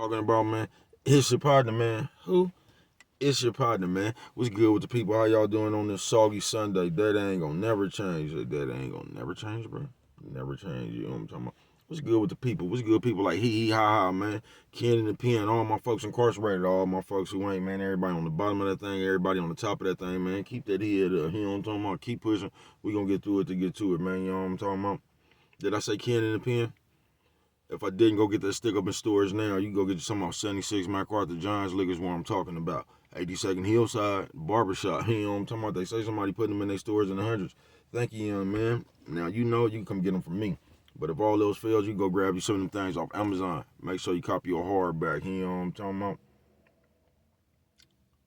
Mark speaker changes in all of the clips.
Speaker 1: Talking about, man, it's your partner, man. Who? It's your partner, man. What's good with the people? How y'all doing on this soggy Sunday? That ain't gonna never change. That ain't gonna never change, bro. Never change. You know what I'm talking about? What's good with the people? What's good with people like hee ha ha, man? Ken and the pen, all my folks incarcerated, all my folks who ain't, man. Everybody on the bottom of that thing, everybody on the top of that thing, man. Keep that head up. You know what I'm talking about? Keep pushing. We gonna get through it to get to it, man. You know what I'm talking about? Did I say Ken and the pen? If I didn't, go get that stick up in stores now. You can go get you some off 76 MacArthur Johns Liquors, what I'm talking about. 82nd Hillside Barbershop. You know what I'm talking about? They say somebody putting them in their stores in the hundreds. Thank you, young man. Now, you know you can come get them from me. But if all those fails, you go grab you some of them things off Amazon. Make sure you copy your hardback. You know what I'm talking about?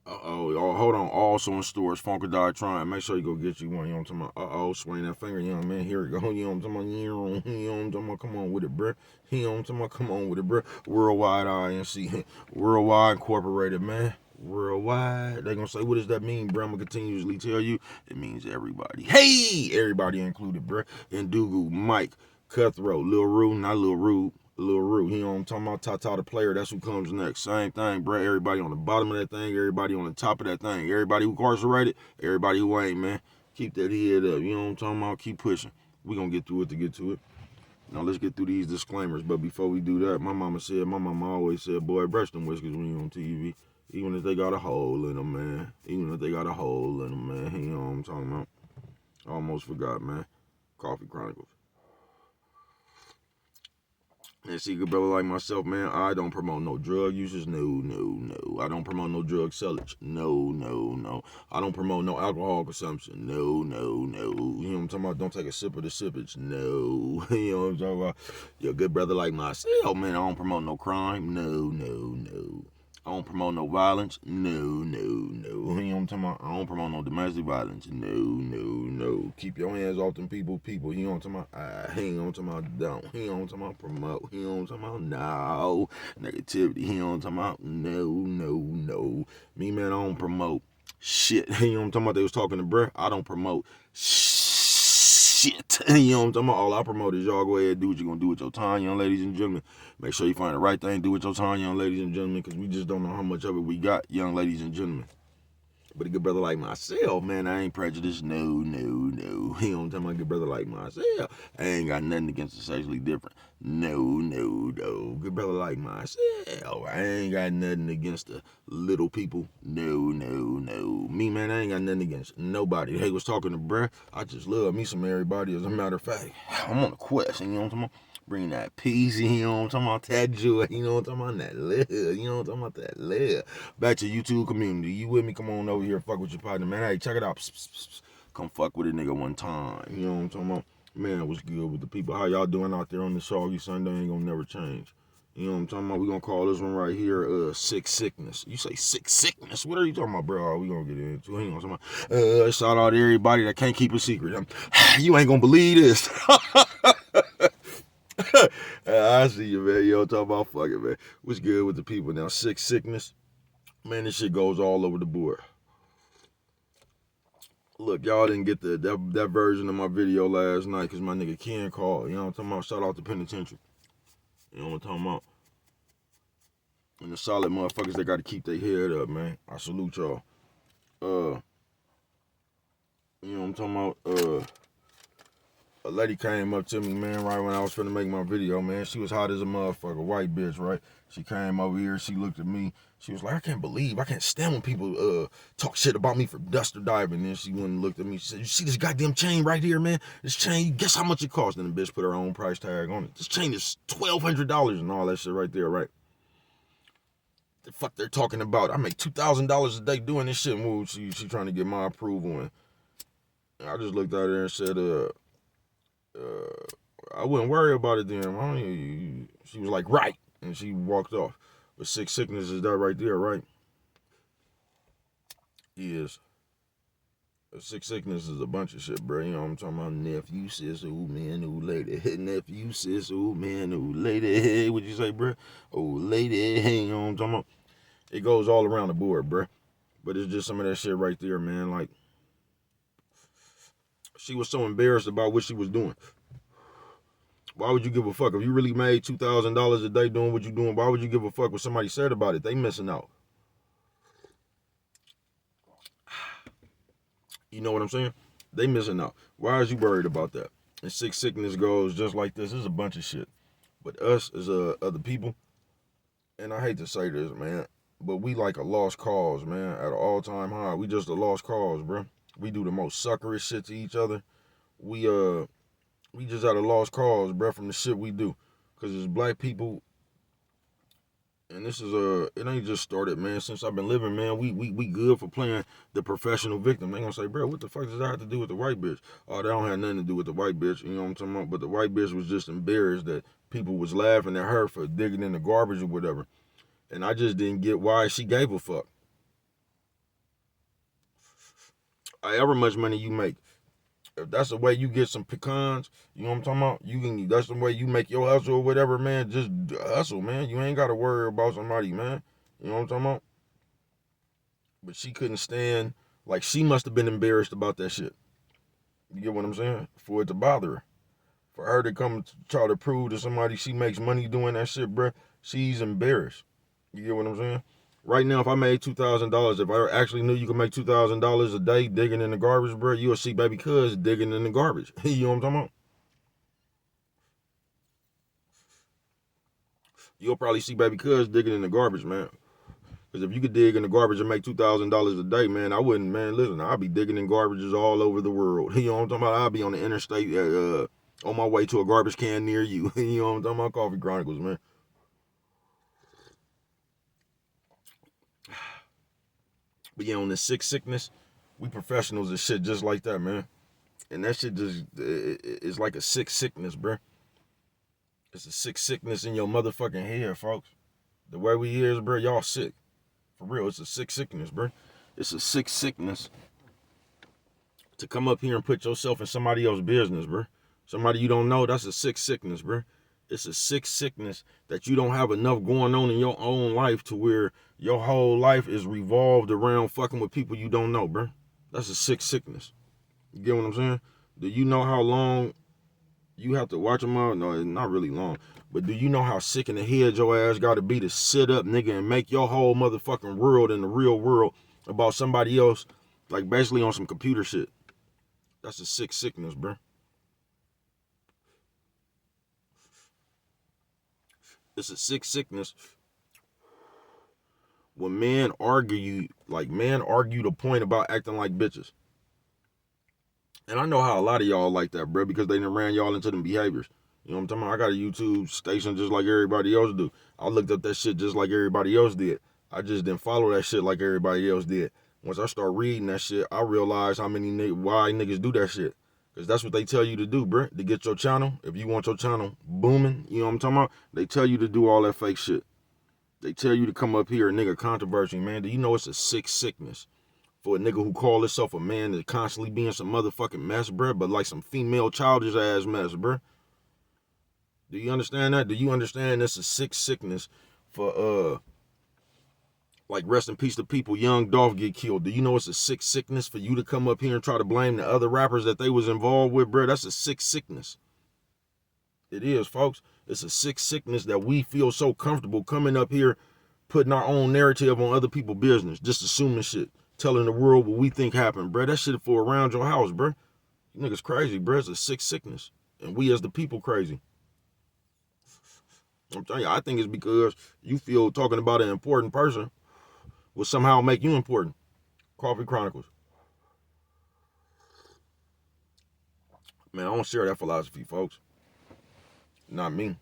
Speaker 1: Oh, hold on. Also in stores, Funker Dog Trying. Make sure you go get you one. You know what I'm talking about? Swing that finger, young man. Here we go. You know what I'm talking about? You know what I'm talking about? Come on with it, bruh. You know what I'm talking about? Come on with it, bruh. Worldwide INC. Worldwide Incorporated, man. Worldwide. They gonna say, what does that mean, bruh? I'm gonna continuously tell you. It means everybody. Hey! Everybody included, bruh. Indugu, Mike, Cutthroat, Lil Rue, not Lil Rue. Lil Rue, you know what I'm talking about? Tata the player, that's who comes next. Same thing, bro. Everybody on the bottom of that thing, everybody on the top of that thing. Everybody who incarcerated, everybody who ain't, man. Keep that head up, you know what I'm talking about? Keep pushing. We gonna get through it to get to it. Now let's get through these disclaimers. But before we do that, my mama always said, boy, brush them whiskers when you on TV. Even if they got a hole in them, man. Even if they got a hole in them, man. You know what I'm talking about? I almost forgot, man. Coffee Chronicles. And see, good brother like myself, man, I don't promote no drug users. No. I don't promote no drug sellers. No. I don't promote no alcohol consumption. No. You know what I'm talking about? Don't take a sip of the sippage. No. You know what I'm talking about? You're a good brother like myself, man. I don't promote no crime. No. I don't promote no violence. No. You know what I'm talking about? I don't promote no domestic violence. No. Keep your hands off them people. You know what I'm talking about? You know what I'm talking about? Don't. You know what I'm talking about? Promote. You know what I'm talking about? No. Negativity. You know what I'm talking about? No. Me, man, I don't promote shit. You know what I'm talking about? They was talking to bruh. I don't promote shit. You know what I'm talking about? All I promote is y'all go ahead and do what you're going to do with your time, young ladies and gentlemen. Make sure you find the right thing to do with your time, young ladies and gentlemen, because we just don't know how much of it we got, young ladies and gentlemen. But a good brother like myself, man, I ain't prejudiced. No. You know what I'm talking about? Good brother like myself, I ain't got nothing against the sexually different. No. Good brother like myself, I ain't got nothing against the little people. No. Me, man, I ain't got nothing against nobody. Hey, was talking to bruh. I just love me some everybody. As a matter of fact, I'm on a quest, you know what I'm talking about? Bring that peace, you know what I'm talking about? That joy, you know what I'm talking about? That love, you know what I'm talking about? That love. Back to YouTube community. You with me? Come on over here, fuck with your partner, man. Hey, check it out. Come fuck with a nigga one time. You know what I'm talking about? Man, what's good with the people? How y'all doing out there on this soggy Sunday? Ain't gonna never change. You know what I'm talking about? We gonna call this one right here, sick sickness. You say sick sickness? What are you talking about, bro? We gonna get into it. You know what I'm talking about? Shout out to everybody that can't keep a secret. You ain't gonna believe this. I see you, man. Yo, talk about fucking, man. What's good with the people now? Sick sickness. Man, this shit goes all over the board. Look, y'all didn't get that version of my video last night because my nigga Ken called. You know what I'm talking about? Shout out to Penitentiary. You know what I'm talking about? And the solid motherfuckers that got to keep their head up, man. I salute y'all. You know what I'm talking about? A lady came up to me, man, right when I was finna make my video, man. She was hot as a motherfucker, white bitch, right? She came over here, she looked at me. She was like, I can't stand when people talk shit about me for duster diving. And then she went and looked at me. She said, you see this goddamn chain right here, man? This chain, guess how much it cost? And the bitch put her own price tag on it. This chain is $1,200 and all that shit right there, right? The fuck they're talking about? I make $2,000 a day doing this shit. Move. She trying to get my approval. And I just looked at her and said, I wouldn't worry about it then. She was like, right. And she walked off. But sick sickness is that right there, right? Yes. Sick sickness is a bunch of shit, bro. You know what I'm talking about? Nephew, sis, old man, old lady. Nephew, sis, old man, old lady. Hey, what'd you say, bro? Old lady. Hey, you know what I'm talking about? It goes all around the board, bro. But it's just some of that shit right there, man. Like, she was so embarrassed about what she was doing. Why would you give a fuck? If you really made $2,000 a day doing what you doing, why would you give a fuck what somebody said about it? They missing out. You know what I'm saying? They missing out. Why is you worried about that? And sick sickness goes just like this. There's a bunch of shit. But us as other people, and I hate to say this, man, but we like a lost cause, man, at an all-time high. We just a lost cause, bro. We do the most suckerish shit to each other. We just at a lost cause, bro, from the shit we do. Cause as black people, and this is it ain't just started, man. Since I've been living, man, we good for playing the professional victim. They gonna say, bro, what the fuck does that have to do with the white bitch? Oh, that don't have nothing to do with the white bitch. You know what I'm talking about? But the white bitch was just embarrassed that people was laughing at her for digging in the garbage or whatever. And I just didn't get why she gave a fuck. However much money you make, if that's the way you get some pecans, you know what I'm talking about? That's the way you make your hustle or whatever, man. Just hustle, man. You ain't gotta worry about somebody, man. You know what I'm talking about? But she couldn't stand, like she must have been embarrassed about that shit. You get what I'm saying? For it to bother her. For her to come try to prove to somebody she makes money doing that shit, bruh, she's embarrassed. You get what I'm saying? Right now, if I made $2,000, if I actually knew you could make $2,000 a day digging in the garbage, bro, you'll see baby cuz digging in the garbage. You know what I'm talking about? You'll probably see baby cuz digging in the garbage, man. Because if you could dig in the garbage and make $2,000 a day, man, I wouldn't, man, listen, I'd be digging in garbages all over the world. You know what I'm talking about? I'd be on the interstate on my way to a garbage can near you. You know what I'm talking about? Coffee Chronicles, man. But yeah, on the sickness, we professionals and shit just like that, man. And that shit just, it's like a sickness, bro. It's a sickness in your motherfucking head, folks. The way we is, bro, y'all sick. For real, it's a sickness, bro. It's a sickness to come up here and put yourself in somebody else's business, bro. Somebody you don't know, that's a sickness, bro. It's a sickness that you don't have enough going on in your own life to where your whole life is revolved around fucking with people you don't know, bro. That's a sickness. You get what I'm saying? Do you know how long you have to watch them out? No, it's not really long. But do you know how sick in the head your ass got to be to sit up, nigga, and make your whole motherfucking world in the real world about somebody else, like basically on some computer shit? That's a sickness, bro. It's a sickness when men argue the point about acting like bitches. And I know how a lot of y'all like that, bro, because they done ran y'all into them behaviors. You know what I'm talking about? I got a YouTube station just like everybody else do. I looked up that shit just like everybody else did. I just didn't follow that shit like everybody else did. Once I start reading that shit, I realized why niggas do that shit. Because that's what they tell you to do, bro. To get your channel, if you want your channel booming, you know what I'm talking about? They tell you to do all that fake shit. They tell you to come up here and nigga controversy, man. Do you know it's a sickness for a nigga who call himself a man to constantly be in some motherfucking mess, bro, but like some female childish ass mess, bro? Do you understand that? Do you understand it's a sickness for like rest in peace to people, young Dolph get killed? Do you know it's a sickness for you to come up here and try to blame the other rappers that they was involved with, bro? That's a sickness. It is, folks. It's a sickness that we feel so comfortable coming up here, putting our own narrative on other people's business, just assuming shit, telling the world what we think happened, bro. That shit for around your house, bro. You niggas crazy, bro. It's a sickness. And we as the people crazy. I'm telling you, I think it's because you feel talking about an important person will somehow make you important. Coffee Chronicles. Man, I don't share that philosophy, folks. Not me.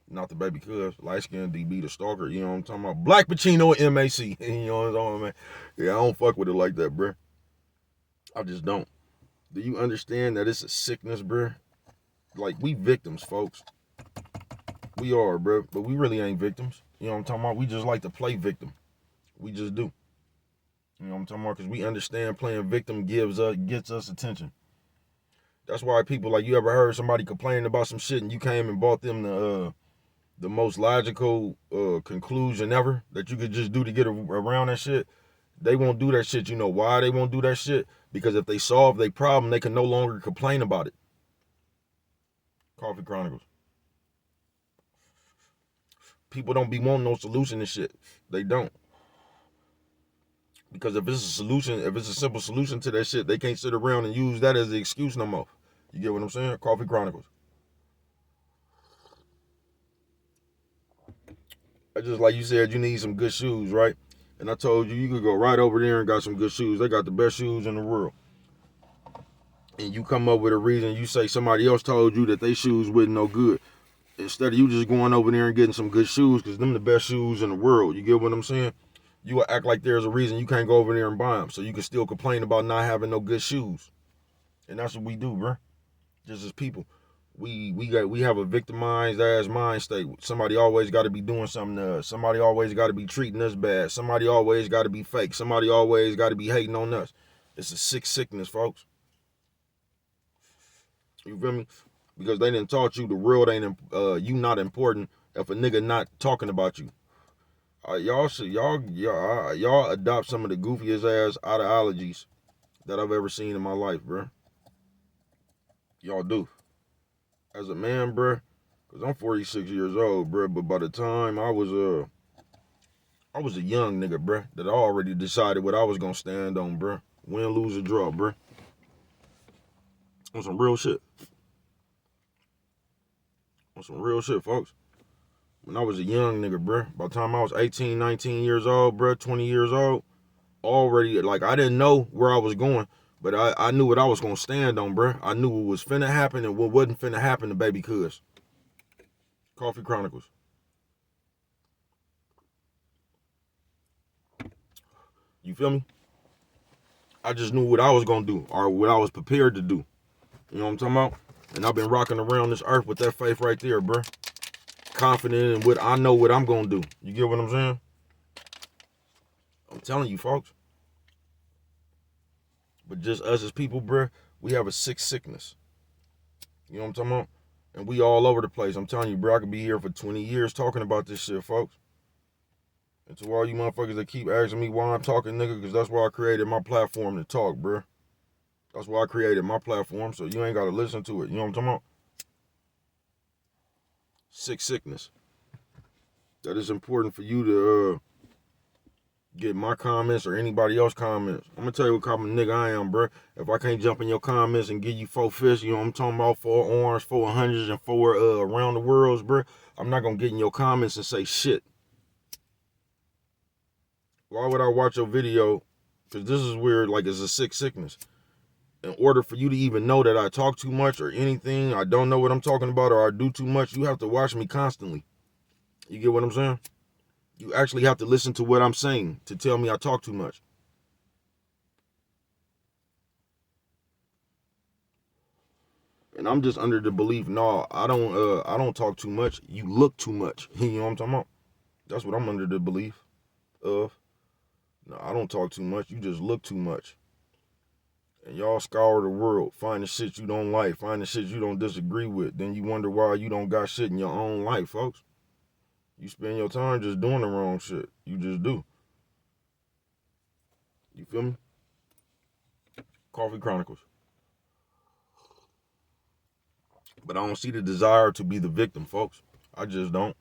Speaker 1: Not the baby cuz. Light skinned DB the stalker. You know what I'm talking about? Black Pacino and MAC. You know what I'm talking about, man? Yeah, I don't fuck with it like that, bro. I just don't. Do you understand that it's a sickness, bro? Like, we victims, folks. We are, bro. But we really ain't victims. You know what I'm talking about? We just like to play victim. We just do. You know what I'm talking about? Because we understand playing victim gets us attention. That's why people, like, you ever heard somebody complaining about some shit and you came and bought them the most logical conclusion ever that you could just do to get around that shit? They won't do that shit. You know why they won't do that shit? Because if they solve their problem, they can no longer complain about it. Coffee Chronicles. People don't be wanting no solution and shit. They don't. Because if it's a solution, if it's a simple solution to that shit, they can't sit around and use that as the excuse no more. You get what I'm saying? Coffee Chronicles. I just like you said, you need some good shoes, right? And I told you could go right over there and got some good shoes. They got the best shoes in the world. And you come up with a reason, you say somebody else told you that they shoes wasn't no good. Instead of you just going over there and getting some good shoes, because them the best shoes in the world. You get what I'm saying? You will act like there's a reason you can't go over there and buy them. So you can still complain about not having no good shoes. And that's what we do, bro. Just as people. We have a victimized ass mind state. Somebody always got to be doing something to us. Somebody always got to be treating us bad. Somebody always got to be fake. Somebody always got to be hating on us. It's a sick sickness, folks. You feel me? Because they didn't taught you the world ain't you not important if a nigga not talking about you. Y'all adopt some of the goofiest ass ideologies that I've ever seen in my life, bro. Y'all do. As a man, bro, because I'm 46 years old, bro, but by the time I was a young nigga, bro, that I already decided what I was gonna stand on, bro. Win, lose, or draw, bro. On some real shit. On some real shit, folks. When I was a young nigga, bro, by the time I was 18, 19 years old, bro, 20 years old, already, like, I didn't know where I was going, but I knew what I was gonna stand on, bro. I knew what was finna happen and what wasn't finna happen to baby cuz. Coffee Chronicles. You feel me? I just knew what I was gonna do or what I was prepared to do. You know what I'm talking about? And I've been rocking around this earth with that faith right there, bro. Confident in what I know what I'm gonna do. You get what I'm saying? I'm telling you, folks. But just us as people, bro, we have a sick sickness. You know what I'm talking about? And we all over the place. I'm telling you, bro, I could be here for 20 years talking about this shit, folks. And to all you motherfuckers that keep asking me why I'm talking, nigga, because that's why I created my platform to talk, bro. That's why I created my platform, so you ain't got to listen to it. You know what I'm talking about? Sick sickness. That is important for you to get my comments or anybody else's comments. I'm gonna tell you what kind of nigga I am, bro. If I can't jump in your comments and give you 4 fish, you know what I'm talking about, 4 orange, 4 hundreds, and 4 around the worlds, bro. I'm not gonna get in your comments and say shit. Why would I watch your video? Because this is weird, like it's a sick sickness. In order for you to even know that I talk too much or anything, I don't know what I'm talking about, or I do too much, you have to watch me constantly. You get what I'm saying? You actually have to listen to what I'm saying to tell me I talk too much. And I'm just under the belief, no, I don't talk too much. You look too much. You know what I'm talking about? That's what I'm under the belief of. No, I don't talk too much. You just look too much. And y'all scour the world, find the shit you don't like, find the shit you don't disagree with. Then you wonder why you don't got shit in your own life, folks. You spend your time just doing the wrong shit. You just do. You feel me? Coffee Chronicles. But I don't see the desire to be the victim, folks. I just don't.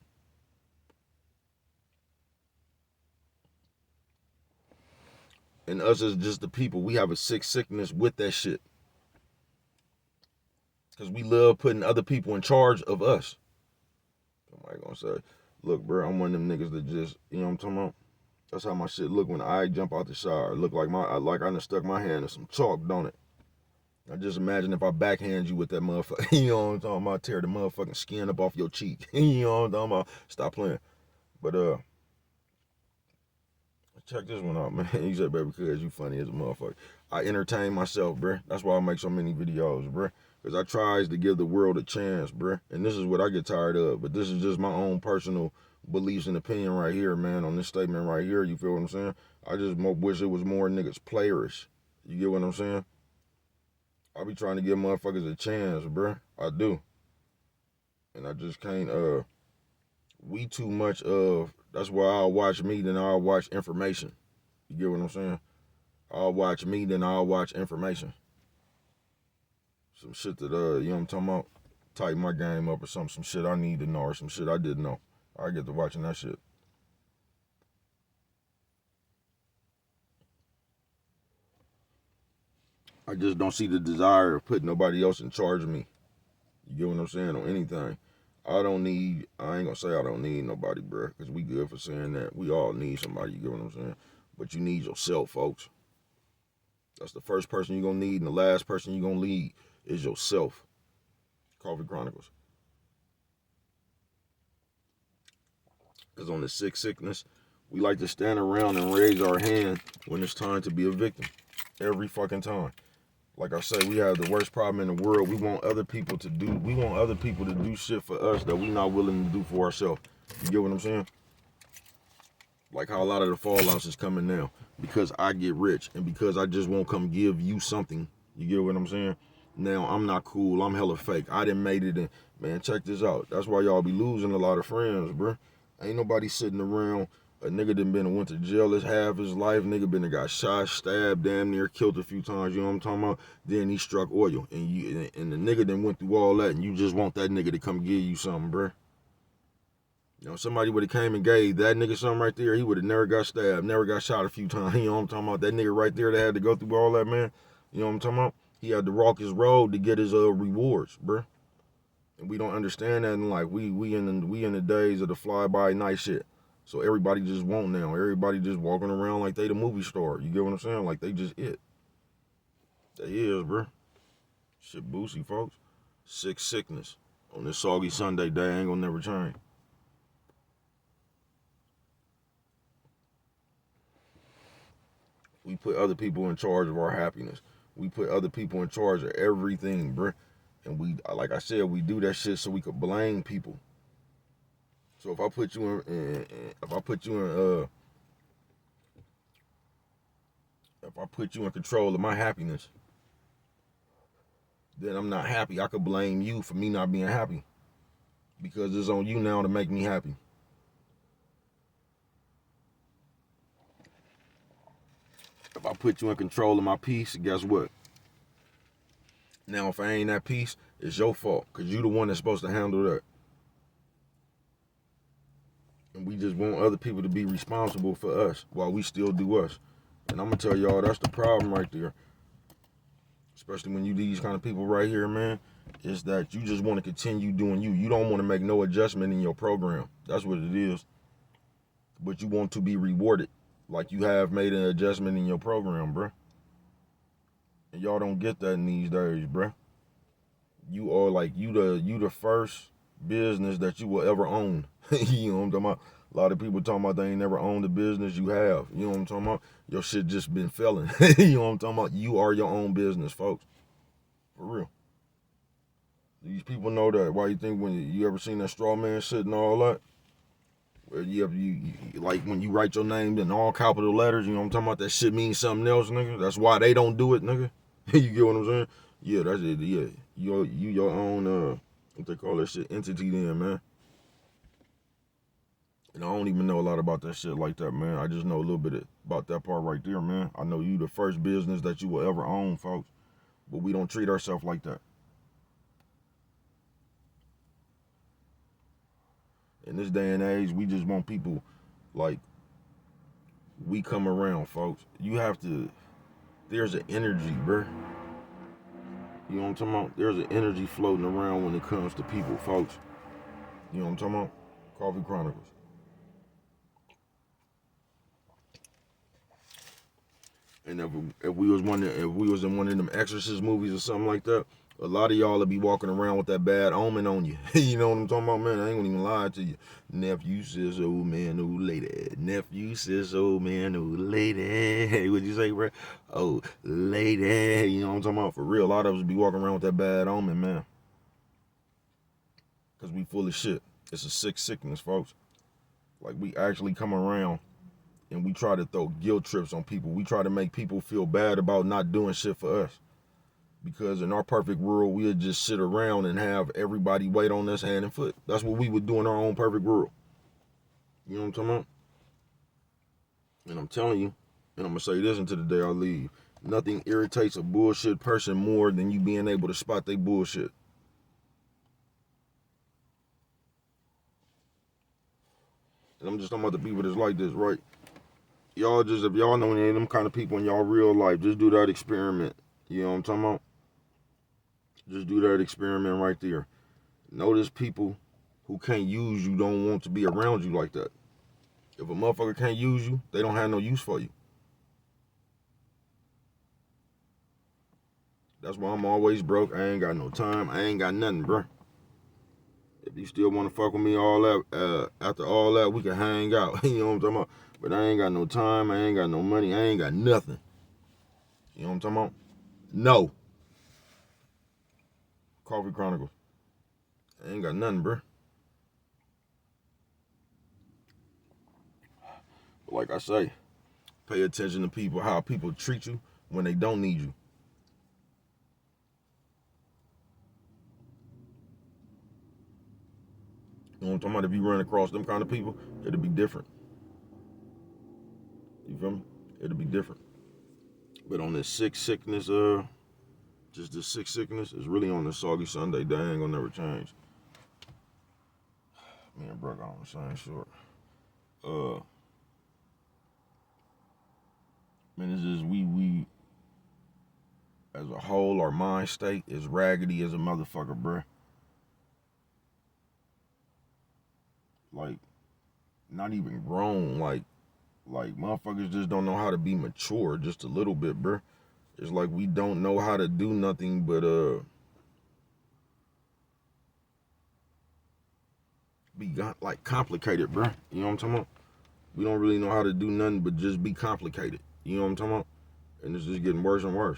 Speaker 1: And us as just the people, we have a sick sickness with that shit. Because we love putting other people in charge of us. Somebody gonna say, look, bro, I'm one of them niggas that just, you know what I'm talking about? That's how my shit look when I jump out the shower. It look like I done stuck my hand in some chalk, don't it? I just imagine if I backhand you with that motherfucker, you know what I'm talking about? Tear the motherfucking skin up off your cheek. You know what I'm talking about? Stop playing. But check this one out, man. You said, baby, cuz you funny as a motherfucker. I entertain myself, bruh. That's why I make so many videos, bruh. Because I tries to give the world a chance, bruh. And this is what I get tired of. But this is just my own personal beliefs and opinion right here, man, on this statement right here. You feel what I'm saying? I just wish it was more niggas playerish. You get what I'm saying? I be trying to give motherfuckers a chance, bruh. I do. And I just can't, we too much of, that's why I'll watch me, then I'll watch information. You get what I'm saying? I'll watch me, then I'll watch information. Some shit that, you know what I'm talking about? tighten my game up or some shit I need to know or some shit I didn't know. I get to watching that shit. I just don't see the desire of putting nobody else in charge of me. You get what I'm saying? On anything. I ain't gonna say I don't need nobody, bro, because we good for saying that. We all need somebody, you get what I'm saying? But you need yourself, folks. That's the first person you're gonna need, and the last person you're gonna lead is yourself. Coffee Chronicles. Because on the sick sickness, we like to stand around and raise our hand when it's time to be a victim. Every fucking time. Like I say, we have the worst problem in the world. We want other people to do shit for us that we not willing to do for ourselves. You get what I'm saying? Like how a lot of the fallouts is coming now. Because I get rich and because I just won't come give you something. You get what I'm saying? Now I'm not cool. I'm hella fake. I done made it in. Man, check this out. That's why y'all be losing a lot of friends, bro. Ain't nobody sitting around. A nigga done been and went to jail his half his life. Nigga been and got shot, stabbed, damn near killed a few times. You know what I'm talking about? Then he struck oil, and the nigga done went through all that, and you just want that nigga to come give you something, bruh. You know, somebody would have came and gave that nigga something right there. He would have never got stabbed, never got shot a few times. You know what I'm talking about? That nigga right there that had to go through all that, man. You know what I'm talking about? He had to walk his road to get his rewards, bruh. And we don't understand that. And like we in the days of the fly by night shit. So everybody just won't now. Everybody just walking around like they the movie star. You get what I'm saying? Like they just it. They is, bro. Shit boozy, folks. Sickness. On this soggy Sunday day, ain't gonna never change. We put other people in charge of our happiness. We put other people in charge of everything, bro. And we, like I said, we do that shit so we could blame people. So if I put you in control of my happiness, then I'm not happy. I could blame you for me not being happy because it's on you now to make me happy. If I put you in control of my peace, guess what? Now if I ain't at peace, it's your fault because you the one that's supposed to handle that. And we just want other people to be responsible for us while we still do us. And I'm gonna tell y'all that's the problem right there. Especially when you these kind of people right here, man, is that you just want to continue doing you. You don't want to make no adjustment in your program. That's what it is. But you want to be rewarded like you have made an adjustment in your program, bruh. And y'all don't get that in these days, bruh. You are like you the first business that you will ever own. You know what I'm talking about? A lot of people talking about they ain't never owned a business. You have. You know what I'm talking about? Your shit just been failing. You know what I'm talking about? You are your own business, folks. For real. These people know that. Why you think when you ever seen that straw man shit and all that? Where you like when you write your name in all capital letters, you know what I'm talking about? That shit means something else, nigga. That's why they don't do it, nigga. You get what I'm saying? Yeah, that's it. Yeah, you your own what they call that shit entity, then, man. And I don't even know a lot about that shit like that, man. I just know a little bit about that part right there, man. I know you the first business that you will ever own, folks. But we don't treat ourselves like that. In this day and age, we just want people like we come around, folks. You have to. There's an energy, bruh. You know what I'm talking about? There's an energy floating around when it comes to people, folks. You know what I'm talking about? Coffee Chronicles. And if we was in one of them Exorcist movies or something like that, a lot of y'all would be walking around with that bad omen on you. You know what I'm talking about, man? I ain't gonna even lie to you. Nephew says, old man, old lady. Nephew says, old man, old lady. Hey, what'd you say, bro? Oh, lady. You know what I'm talking about? For real, a lot of us be walking around with that bad omen, man. Because we full of shit. It's a sickness, folks. Like, we actually come around and we try to throw guilt trips on people. We try to make people feel bad about not doing shit for us. Because in our perfect world, we'd just sit around and have everybody wait on us hand and foot. That's what we would do in our own perfect world. You know what I'm talking about? And I'm telling you, and I'm going to say this until the day I leave, nothing irritates a bullshit person more than you being able to spot they bullshit. And I'm just talking about the people that's like this, right? Y'all just, if y'all know any of them kind of people in y'all real life, just do that experiment. You know what I'm talking about? Just do that experiment right there. Notice people who can't use you don't want to be around you like that. If a motherfucker can't use you, they don't have no use for you. That's why I'm always broke. I ain't got no time. I ain't got nothing, bro. If you still want to fuck with me all that, after all that, we can hang out. You know what I'm talking about? But I ain't got no time. I ain't got no money. I ain't got nothing. You know what I'm talking about? No. Coffee Chronicles. I ain't got nothing, bro. But like I say, pay attention to people, how people treat you when they don't need you. You know what I'm talking about? If you run across them kind of people, it'll be different. You feel me? It'll be different. But on this sickness, just this sickness is really on this soggy Sunday. That ain't gonna never change. Me and Brock on the same short. Man, it's just we as a whole, our mind state is raggedy as a motherfucker, bruh. Like, not even grown. Like motherfuckers just don't know how to be mature just a little bit, bruh. It's like we don't know how to do nothing but be like complicated, bruh. You know what I'm talking about? We don't really know how to do nothing but just be complicated. You know what I'm talking about? And it's just getting worse and worse.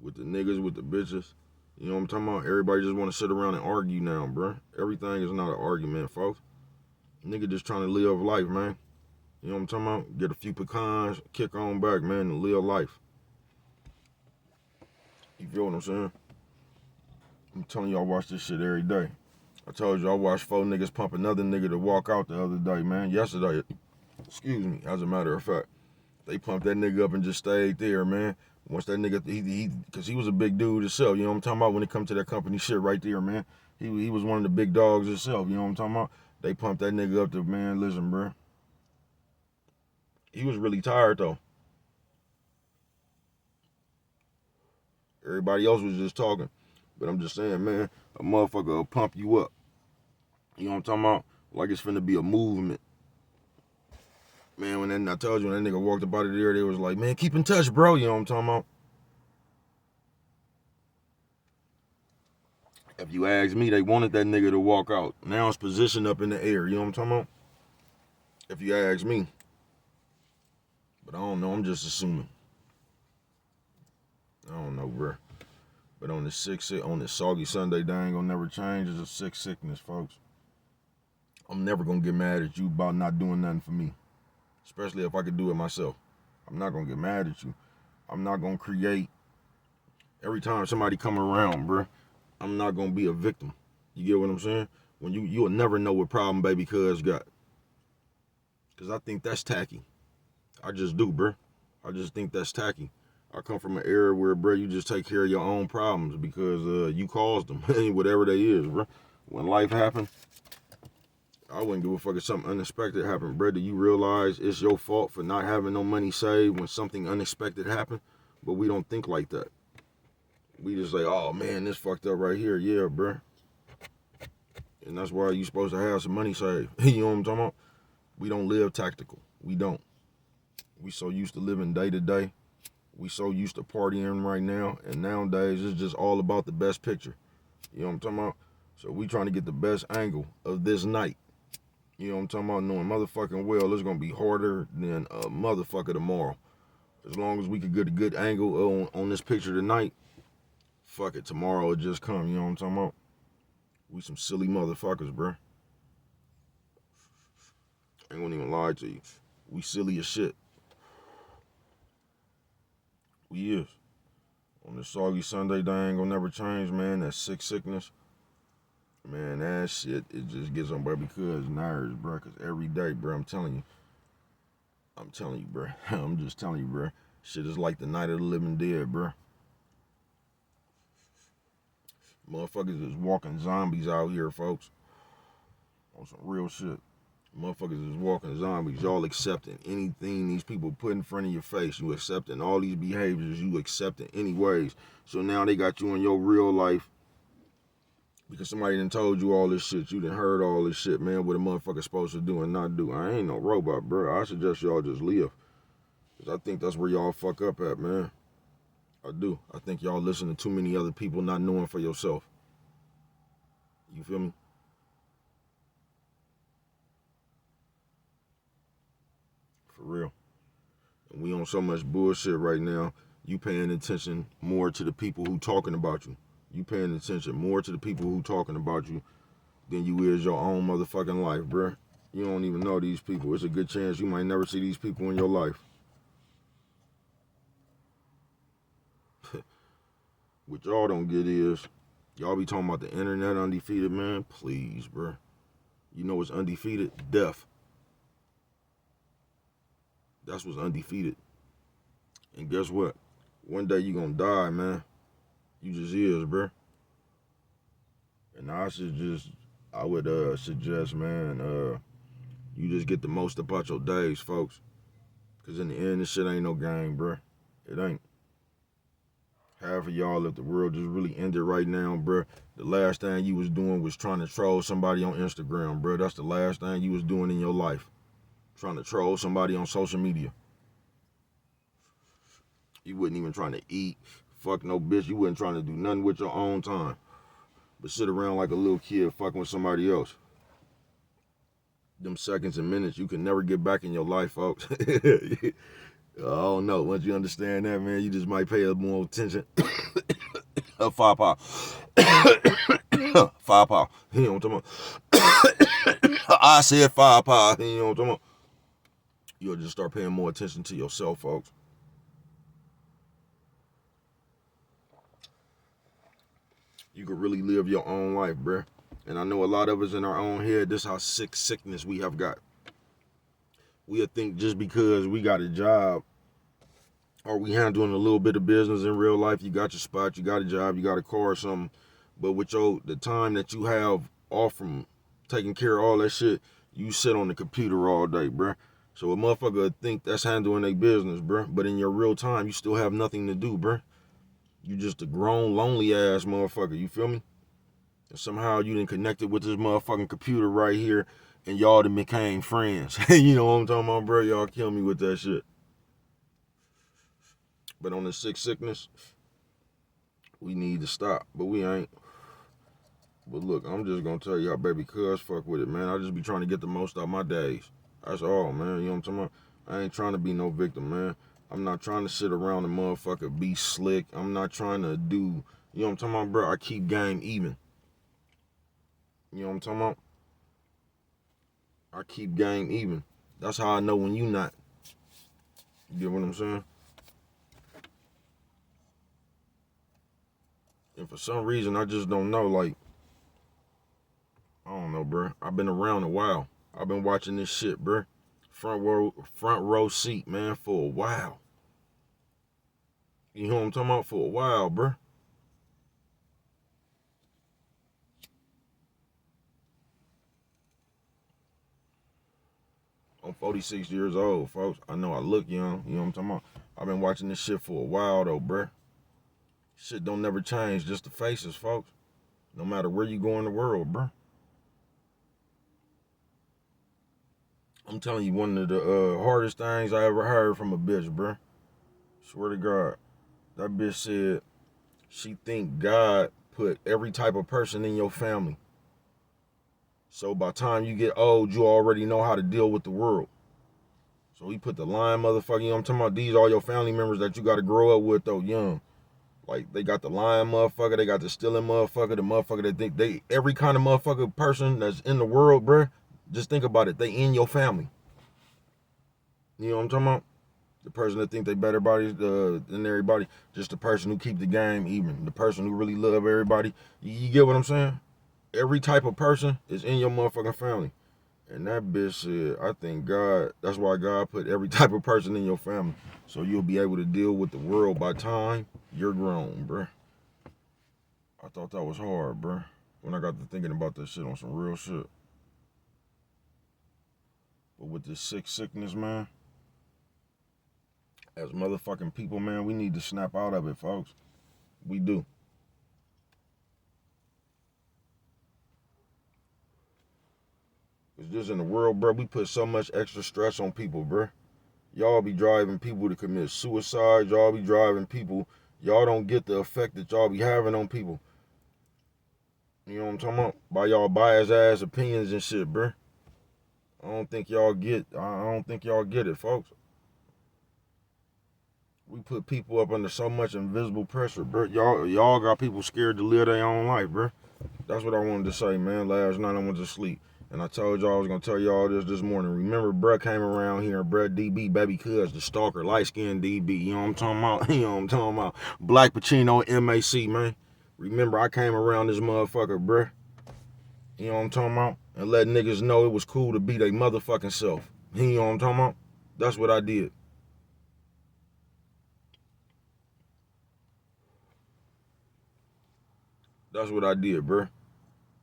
Speaker 1: With the niggas, with the bitches. You know what I'm talking about? Everybody just want to sit around and argue now, bruh. Everything is not an argument, folks. Nigga just trying to live life, man. You know what I'm talking about? Get a few pecans, kick on back, man, and live life. You feel what I'm saying? I'm telling you, I watch this shit every day. I told you I watched 4 niggas pump another nigga to walk out the other day, man. Yesterday, excuse me, as a matter of fact. They pumped that nigga up and just stayed there, man. Once that nigga, cause he was a big dude himself, you know what I'm talking about? When it comes to that company shit right there, man. He was one of the big dogs himself, you know what I'm talking about? They pumped that nigga up to, man, listen, bro. He was really tired, though. Everybody else was just talking. But I'm just saying, man, a motherfucker will pump you up. You know what I'm talking about? Like it's finna be a movement. Man, when I told you, when that nigga walked up out of there, they was like, man, keep in touch, bro. You know what I'm talking about? If you ask me, they wanted that nigga to walk out. Now it's positioned up in the air. You know what I'm talking about? If you ask me. But I don't know. I'm just assuming. I don't know, bro. But on this soggy Sunday, they ain't gonna never change. It's a sickness, folks. I'm never gonna get mad at you about not doing nothing for me. Especially if I could do it myself. I'm not gonna get mad at you. I'm not gonna create. Every time somebody come around, bro, I'm not gonna be a victim. You get what I'm saying? When you'll never know what problem baby cuz got. Cause I think that's tacky. I just do, bro. I just think that's tacky. I come from an era where, bro, you just take care of your own problems because you caused them, whatever they is, bro. When life happened, I wouldn't give a fuck if something unexpected happened, bro. Do you realize it's your fault for not having no money saved when something unexpected happened? But we don't think like that. We just say, oh man, this fucked up right here, yeah, bro. And that's why you supposed to have some money saved. You know what I'm talking about? We don't live tactical. We don't. We so used to living day to day. We so used to partying right now, and nowadays it's just all about the best picture. You know what I'm talking about? So we trying to get the best angle of this night. You know what I'm talking about? Knowing motherfucking well it's gonna be harder than a motherfucker tomorrow. As long as we could get a good angle on this picture tonight, fuck it, tomorrow will just come. You know what I'm talking about? We some silly motherfuckers, bro. I ain't gonna even lie to you. We silly as shit. We is. On this soggy Sunday, they ain't gonna never change, man. That sickness. Man, that shit, it just gets on baby cuz nerves, bro. Cause every day, bro, I'm telling you, bro. I'm just telling you, bro. Shit is like the night of the living dead, bro. Motherfuckers is walking zombies out here, folks. On some real shit. Motherfuckers is walking zombies. Y'all accepting anything these people put in front of your face. You accepting all these behaviors. You accepting anyways. So now they got you in your real life because somebody done told you all this shit. You done heard all this shit, man, what a motherfucker supposed to do and not do. I ain't no robot, bro. I suggest y'all just live. Because I think that's where y'all fuck up at, man. I do. I think y'all listen to too many other people not knowing for yourself. You feel me? For real. And we on so much bullshit right now. You paying attention more to the people who talking about you. You paying attention more to the people who talking about you than you is your own motherfucking life, bruh. You don't even know these people. It's a good chance you might never see these people in your life. What y'all don't get is, y'all be talking about the internet undefeated, man. Please, bruh. You know what's undefeated? Death. That's what's undefeated. And guess what? One day you gonna die, man. You just is, bruh. And I would suggest, man, you just get the most about your days, folks. Because in the end, this shit ain't no game, bruh. It ain't. Half of y'all, if the world just really ended right now, bruh, the last thing you was doing was trying to troll somebody on Instagram, bruh. That's the last thing you was doing in your life. Trying to troll somebody on social media. You wasn't even trying to eat. Fuck no bitch. You wasn't trying to do nothing with your own time. But sit around like a little kid fucking with somebody else. Them seconds and minutes you can never get back in your life, folks. I don't know. Once you understand that, man, you just might pay more attention. Five power. Five power. You know what I'm talking about? I said five power. You know what I'm talking about? You'll just start paying more attention to yourself, folks. You can really live your own life, bruh. And I know a lot of us in our own head, this is how sickness we have got. We'll think just because we got a job or we handling a little bit of business in real life, you got your spot, you got a job, you got a car or something. But with the time that you have off from taking care of all that shit, you sit on the computer all day, bruh. So a motherfucker would think that's handling their business, bruh. But in your real time, you still have nothing to do, bruh. You just a grown, lonely ass motherfucker, you feel me? And somehow you done connected with this motherfucking computer right here and y'all done became friends. You know what I'm talking about, bro? Y'all kill me with that shit. But on the sickness, we need to stop. But we ain't. But look, I'm just gonna tell y'all, baby cuz fuck with it, man. I just be trying to get the most out of my days. That's all, man. You know what I'm talking about? I ain't trying to be no victim, man. I'm not trying to sit around and motherfucker be slick. I'm not trying to do, you know what I'm talking about, bro? I keep game even. You know what I'm talking about? I keep game even. That's how I know when you not. You get what I'm saying? And for some reason, I just don't know, like, I don't know, bro. I've been around a while. I've been watching this shit, bro. Front row seat, man, for a while. You know what I'm talking about? For a while, bro. I'm 46 years old, folks. I know I look young. You know what I'm talking about? I've been watching this shit for a while, though, bro. Shit don't never change, just the faces, folks. No matter where you go in the world, bro. I'm telling you, one of the hardest things I ever heard from a bitch, bro. Swear to God. That bitch said she think God put every type of person in your family. So by the time you get old, you already know how to deal with the world. So he put the lying motherfucker, you know what I'm talking about? These are your family members that you got to grow up with, though, young. Like, they got the lying motherfucker, they got the stealing motherfucker, the motherfucker that think every kind of motherfucker person that's in the world, bruh, just think about it. They in your family. You know what I'm talking about? The person that think they better bodies than everybody. Just the person who keep the game even. The person who really love everybody. You get what I'm saying? Every type of person is in your motherfucking family. And that bitch said, I think God, that's why God put every type of person in your family. So you'll be able to deal with the world by time you're grown, bruh. I thought that was hard, bruh. When I got to thinking about that shit on some real shit. But with this sickness, man, as motherfucking people, man, we need to snap out of it, folks. We do. It's just in the world, bro, we put so much extra stress on people, bro. Y'all be driving people to commit suicide. Y'all be driving people. Y'all don't get the effect that y'all be having on people. You know what I'm talking about? By y'all biased ass opinions and shit, bro. I don't think y'all get it, folks. We put people up under so much invisible pressure, bro. Y'all got people scared to live their own life, bro. That's what I wanted to say, man. Last night I went to sleep. And I told y'all I was going to tell y'all this morning. Remember, bruh came around here, bruh, DB, baby cuz, the stalker, light-skinned DB. You know what I'm talking about? You know what I'm talking about? Black Pacino, MAC, man. Remember, I came around this motherfucker, bruh. You know what I'm talking about? And let niggas know it was cool to be their motherfucking self. You know what I'm talking about? That's what I did. That's what I did, bruh.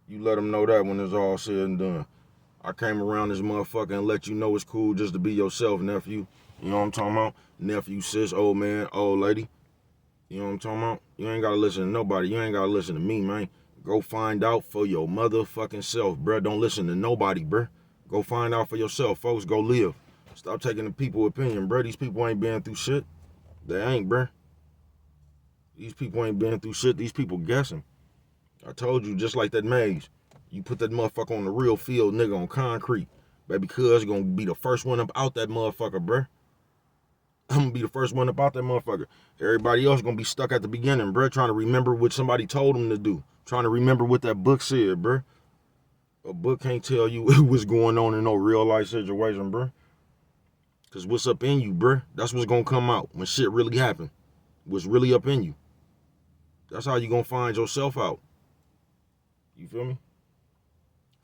Speaker 1: You let them know that when it's all said and done. I came around this motherfucker and let you know it's cool just to be yourself, nephew. You know what I'm talking about? Nephew, sis, old man, old lady. You know what I'm talking about? You ain't gotta listen to nobody. You ain't gotta listen to me, man. Go find out for your motherfucking self, bruh. Don't listen to nobody, bruh. Go find out for yourself, folks. Go live. Stop taking the people opinion, bruh. These people ain't been through shit. They ain't, bruh. These people ain't been through shit. These people guessing. I told you, just like that maze. You put that motherfucker on the real field, nigga, on concrete. Baby, cuz gonna be the first one up out that motherfucker, bruh. I'm gonna be the first one up out that motherfucker. Everybody else gonna be stuck at the beginning, bruh, trying to remember what somebody told them to do. Trying to remember what that book said, bruh. A book can't tell you what's going on in no real life situation, bruh. Cause what's up in you, bruh, that's what's gonna come out when shit really happen. What's really up in you. That's how you gonna find yourself out. You feel me?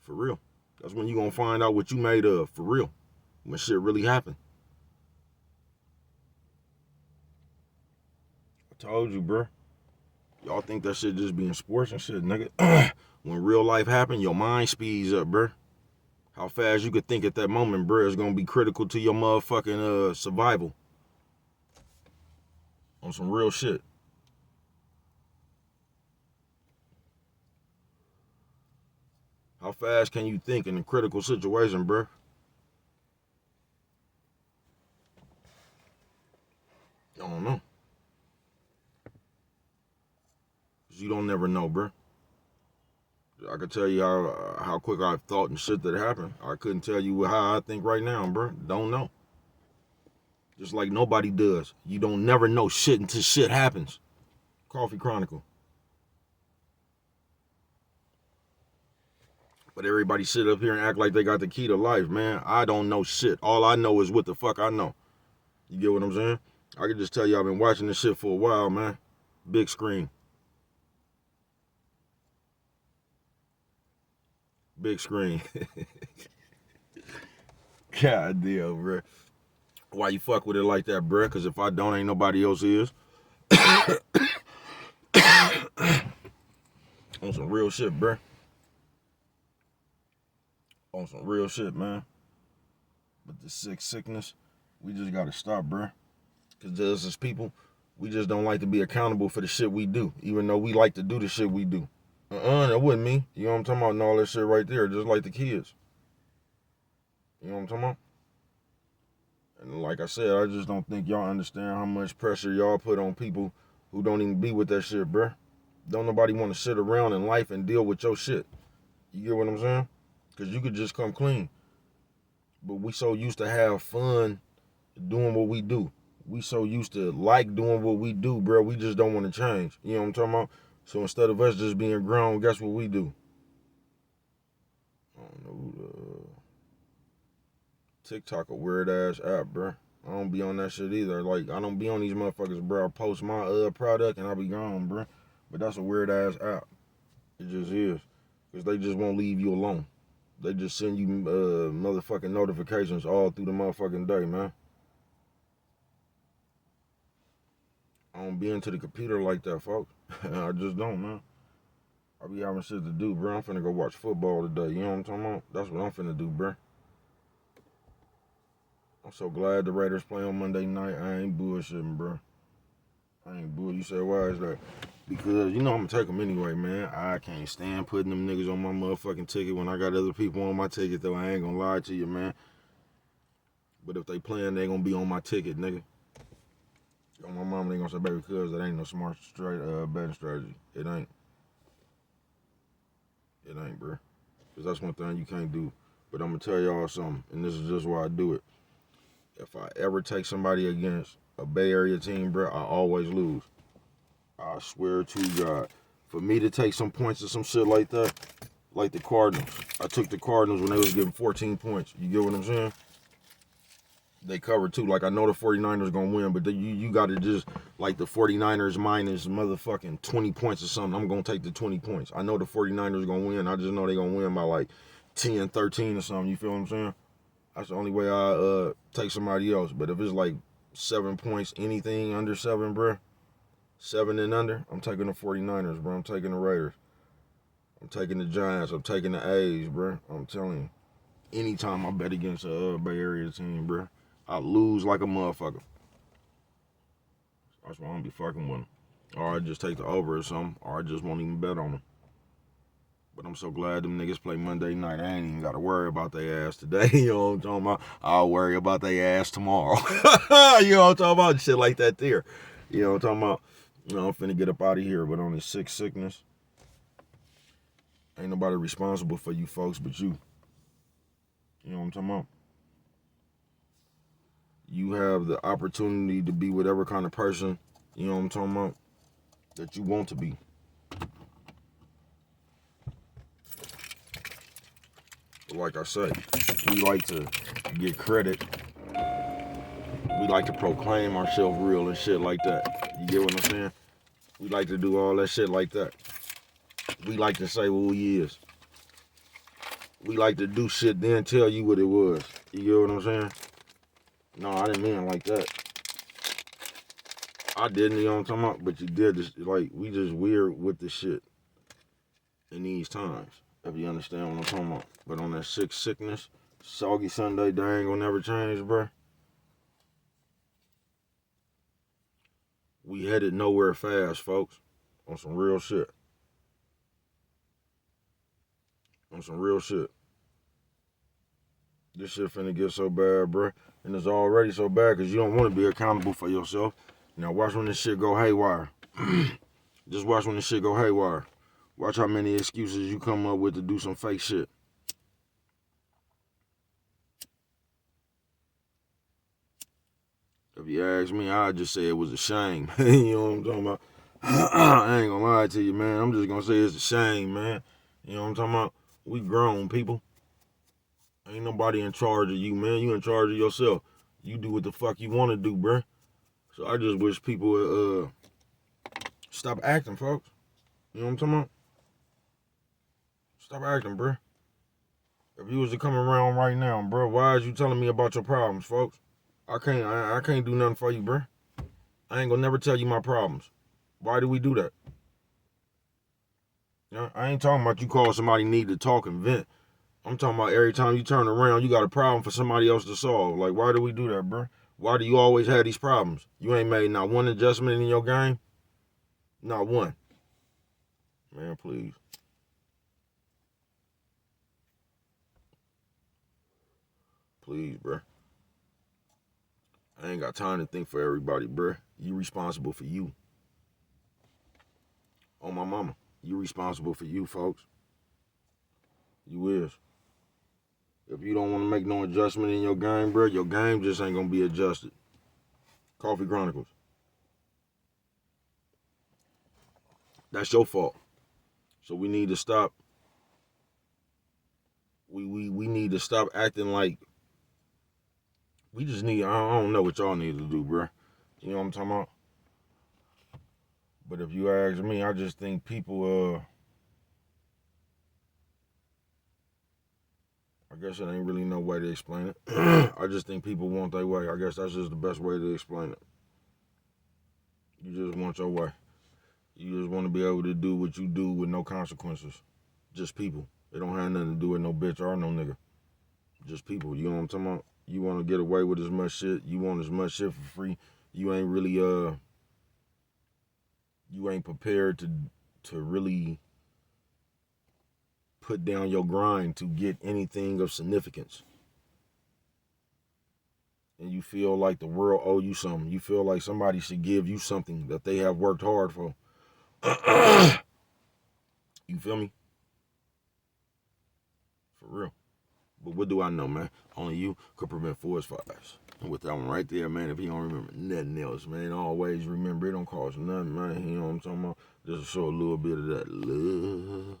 Speaker 1: For real. That's when you gonna find out what you made of, for real. When shit really happen. I told you, bruh. Y'all think that shit just being sports and shit, nigga. When real life happen, your mind speeds up, bruh. How fast you could think at that moment, bruh, is gonna be critical to your motherfucking survival. On some real shit. How fast can you think in a critical situation, bruh? I don't know. You don't never know, bruh. I could tell you how quick I've thought and shit that happened. I couldn't tell you how I think right now, bruh. Don't know. Just like nobody does. You don't never know shit until shit happens. Coffee Chronicle. But everybody sit up here and act like they got the key to life, man. I don't know shit. All I know is what the fuck I know. You get what I'm saying? I can just tell you I've been watching this shit for a while, man. Big screen. Big screen. God damn, bro. Why you fuck with it like that, bro? Because if I don't, ain't nobody else is. On some real shit, bro. On some real shit, man. But the sickness, we just gotta stop, bro. Because us as people, we just don't like to be accountable for the shit we do, even though we like to do the shit we do. That wasn't me. You know what I'm talking about? And all that shit right there, just like the kids. You know what I'm talking about? And like I said, I just don't think y'all understand how much pressure y'all put on people who don't even be with that shit, bruh. Don't nobody want to sit around in life and deal with your shit. You get what I'm saying? Because you could just come clean. But we so used to have fun doing what we do. We so used to like doing what we do, bro. We just don't want to change. You know what I'm talking about? So instead of us just being grown, guess what we do? I don't know. TikTok a weird ass app, bro. I don't be on that shit either. Like, I don't be on these motherfuckers, bro. I post my product and I be gone, bro. But that's a weird ass app. It just is. Because they just won't leave you alone. They just send you motherfucking notifications all through the motherfucking day, man. I don't be into the computer like that, folks. I just don't, man. I be having shit to do, bro. I'm finna go watch football today. You know what I'm talking about? That's what I'm finna do, bro. I'm so glad the Raiders play on Monday night. I ain't bullshitting, bro. I ain't bull. You said, why is that? Because, you know, I'm going to take them anyway, man. I can't stand putting them niggas on my motherfucking ticket when I got other people on my ticket, though. I ain't going to lie to you, man. But if they playing, they going to be on my ticket, nigga. On my mom, they going to say, baby, cuz that ain't no smart betting strategy. It ain't. It ain't, bro. Because that's one thing you can't do. But I'm going to tell y'all something, and this is just why I do it. If I ever take somebody against a Bay Area team, bro, I always lose. I swear to God. For me to take some points or some shit like that, like the Cardinals. I took the Cardinals when they was getting 14 points. You get what I'm saying? They covered too. Like, I know the 49ers going to win, but you got to just, like, the 49ers minus motherfucking 20 points or something. I'm going to take the 20 points. I know the 49ers going to win. I just know they going to win by, like, 10, 13 or something. You feel what I'm saying? That's the only way I take somebody else. But if it's, like, 7 points, anything under 7, bro, 7 and under, I'm taking the 49ers, bro. I'm taking the Raiders. I'm taking the Giants. I'm taking the A's, bro. I'm telling you. Anytime I bet against a Bay Area team, bro, I lose like a motherfucker. That's why I don't be fucking with them. Or I just take the over or something. Or I just won't even bet on them. But I'm so glad them niggas play Monday night. I ain't even got to worry about their ass today. You know what I'm talking about? I'll worry about their ass tomorrow. You know what I'm talking about? Shit like that there. You know what I'm talking about? You know, I'm finna get up out of here. But on this sickness, ain't nobody responsible for you folks but you. You know what I'm talking about? You have the opportunity to be whatever kind of person, you know what I'm talking about, that you want to be. But like I say, we like to get credit. We like to proclaim ourselves real and shit like that. You get what I'm saying? We like to do all that shit like that. We like to say who he is. We like to do shit then tell you what it was. You get what I'm saying? No, I didn't mean it like that. I didn't, you know what I'm talking about? But you did this. Like, we just weird with the shit in these times, if you understand what I'm talking about. But on that sickness, soggy Sunday, they ain't gonna never change, bro. We headed nowhere fast, folks. On some real shit. On some real shit. This shit finna get so bad, bro. And it's already so bad because you don't want to be accountable for yourself. Now watch when this shit go haywire. Just watch when this shit go haywire. Watch how many excuses you come up with to do some fake shit. If you ask me, I'd just say it was a shame. You know what I'm talking about? I ain't gonna lie to you, man. I'm just gonna say it's a shame, man. You know what I'm talking about? We grown people. Ain't nobody in charge of you, man. You in charge of yourself. You do what the fuck you want to do, bruh. So I just wish people would stop acting, folks. You know what I'm talking about? Stop acting, bruh. If you was to come around right now, bruh, why is you telling me about your problems, folks? I can't do nothing for you, bruh. I ain't gonna never tell you my problems. Why do we do that? You know, I ain't talking about you call somebody need to talk and vent. I'm talking about every time you turn around, you got a problem for somebody else to solve. Like, why do we do that, bruh? Why do you always have these problems? You ain't made not one adjustment in your game? Not one. Man, please. Please, bruh. I ain't got time to think for everybody, bruh. You responsible for you. Oh, my mama. You responsible for you, folks. You is. If you don't want to make no adjustment in your game, bruh, your game just ain't going to be adjusted. Coffee Chronicles. That's your fault. So we need to stop. We need to stop acting like we just need. I don't know what y'all need to do, bruh. You know what I'm talking about? But if you ask me, I just think people, I guess it ain't really no way to explain it. I just think people want their way. I guess that's just the best way to explain it. You just want your way. You just want to be able to do what you do with no consequences. Just people. It don't have nothing to do with no bitch or no nigga. Just people. You know what I'm talking about? You want to get away with as much shit. You want as much shit for free. You ain't really you ain't prepared to really put down your grind to get anything of significance. And you feel like the world owe you something. You feel like somebody should give you something that they have worked hard for. You feel me? For real. But what do I know, man? Only you could prevent forest fires. And with that one right there, man, if you don't remember nothing else, man, always remember it don't cost nothing, man. You know what I'm talking about? Just to show a little bit of that love.